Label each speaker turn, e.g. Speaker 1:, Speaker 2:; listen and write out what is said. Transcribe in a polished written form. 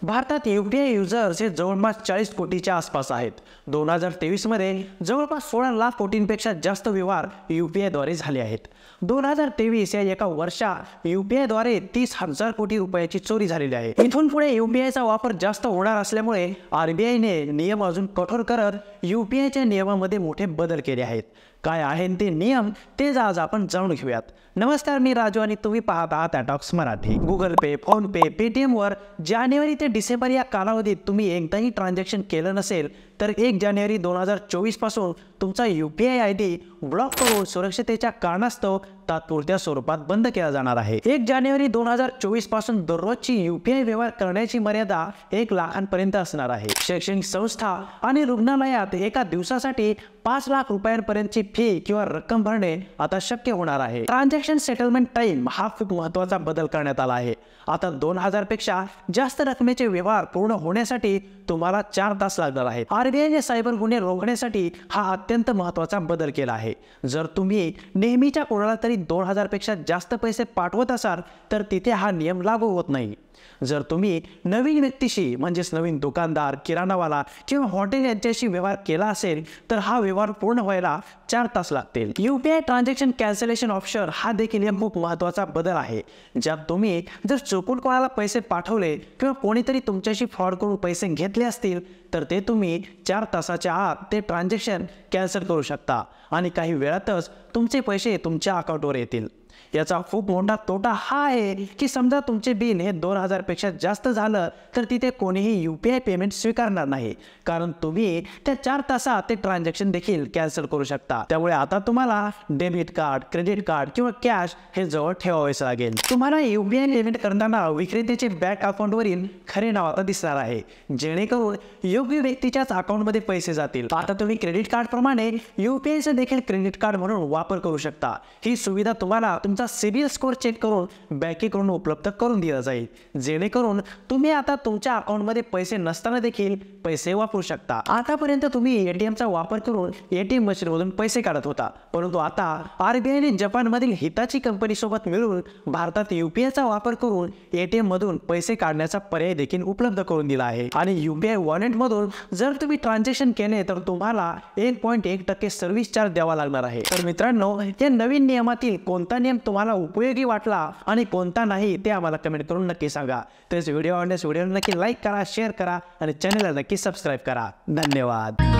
Speaker 1: भारतात UPI users हे जवळपास 40 कोटीच्या आसपास आहेत। 2023 मध्ये जवळपास 16 लाख कोटींपेक्षा जास्त व्यवहार यूपीआय द्वारे झाले आहेत। 2023 या एका वर्षात यूपीआय द्वारे 30,000 कोटी रुपयाची चोरी झालेली आहे। इथून पुढे यूपीआयचा वापर जास्त होणार असल्यामुळे आरबीआयने नियम अजून कठोर करत यूपीआयच्या नियमामध्ये मोठे बदल केले आहेत। काय आहेत ते नियम तेच आज आपण जाणून घेऊयात। नमस्कार, मी राजू आणि तुम्ही पाहत आहात टॉक्स मराठी। गुगल पे, फोन पे, पेटीएम वर जानेवारी ते डिसेंबर या कालावधीत तुम्ही एकदाही ट्रान्झॅक्शन केलं नसेल तर 1 जानेवारी 2024 पासून तुमचा यूपीआय आयडी ब्लॉक करून सुरक्षिततेच्या कारणास्तव तात्पुरत्या स्वरूपात बंद केला जाणार आहे। 1 जानेवारी 2024 पासून दररोजची यूपीआय व्यवहार करण्याची मर्यादा 1 लाखांपर्यंत असणार आहे। शैक्षणिक संस्था आणि रुग्णालयात एका दिवसासाठी 5 लाख रुपयांपर्यंतची फी किंवा रक्कम भरणे आता शक्य होणार आहे। ट्रान्झॅक्शन सेटलमेंट टाइम हा खूप महत्त्वाचा बदल करण्यात आला आहे। आता 2000 पेक्षा जास्त रकमेचे व्यवहार पूर्ण होण्यासाठी तुम्हाला 4 तास लागणार आहेत। आरबीआयने सायबर गुन्हे रोखण्यासाठी हा अत्यंत महत्त्वाचा बदल केला आहे। जर तुम्ही नेहमीच्या कोणाला तरी 2000 पेक्षा जास्त पैसे पाठवत असाल तर तिथे हा नियम लागू होत नाही। जर तुम्ही नवीन व्यक्तीशी म्हणजेच नवीन दुकानदार, किराणावाला किंवा हॉटेल यांच्याशी व्यवहार केला असेल तर हा व्यवहार पूर्ण व्हायला 4 तास लागतील। यूपीआय ट्रान्झॅक्शन कॅन्सलेशन ऑप्शन हा देखील एक खूप महत्त्वाचा बदल आहे। ज्यात तुम्ही जर चुकून कोणाला पैसे पाठवले किंवा कोणीतरी तुमच्याशी फ्रॉड करून पैसे घेतले असतील तर ते तुम्ही 4 तासाच्या आत ते ट्रान्झॅक्शन कॅन्सल करू शकता आणि काही वेळातच तुमचे पैसे तुमच्या अकाउंटवर येतील। याचा खूप मोठा तोटा हा आहे की समजा तुमचे बिल हे 2000 पेक्षा जास्त झालं तर तिथे कोणीही यूपीआय पेमेंट स्वीकारणार नाही, कारण तुम्ही त्या 4 तासात ते ट्रान्झॅक्शन देखील कॅन्सल करू शकता। त्यामुळे आता तुम्हाला डेबिट कार्ड, क्रेडिट कार्ड किंवा कॅश हे जवळ ठेवावेच लागेल। तुम्हाला यूपीआय पेमेंट करताना विक्रेत्याचे बँक अकाउंटवरील खरे नाव आता दिसणार आहे, जेणेकरून योग्य व्यक्तीच्याच अकाउंटमध्ये पैसे जातील। आता तुम्ही क्रेडिट कार्ड प्रमाणे यूपीआयचा देखील क्रेडिट कार्ड म्हणून वापर करू शकता। ही सुविधा तुम्हाला तुमचा सिबिल स्कोर चेक करून बँकेकडून उपलब्ध करून दिला जाईल, जेणेकरून तुम्ही आता तुमच्या अकाउंटमध्ये पैसे नसताना देखील पैसे वापरू शकता। आतापर्यंत तुम्ही एटीएमचा वापर करून एटीएम मशीनमधून पैसे काढत होता, परंतु आता आरबीआयने जपानमधील हिताची कंपनी सोबत मिळून भारतात यूपीआयचा वापर करून एटीएम मधून पैसे काढण्याचा पर्याय देखील उपलब्ध करून दिला आहे। आणि यूपीआय वॉलेट मधून जर तुम्ही ट्रान्झॅक्शन केले तर तुम्हाला 1.1% सर्व्हिस चार्ज द्यावा लागणार आहे। तर मित्रांनो, या नवीन नियमातील कोणता नियम तुम्हाला उपयोगी वाटला आणि कोणता नाही ते आम्हाला कमेंट करून नक्की सांगा। तर व्हिडिओ आवडल्यास व्हिडिओला नक्की लाईक करा, शेअर करा आणि चॅनलला नक्की सबस्क्राईब करा। धन्यवाद।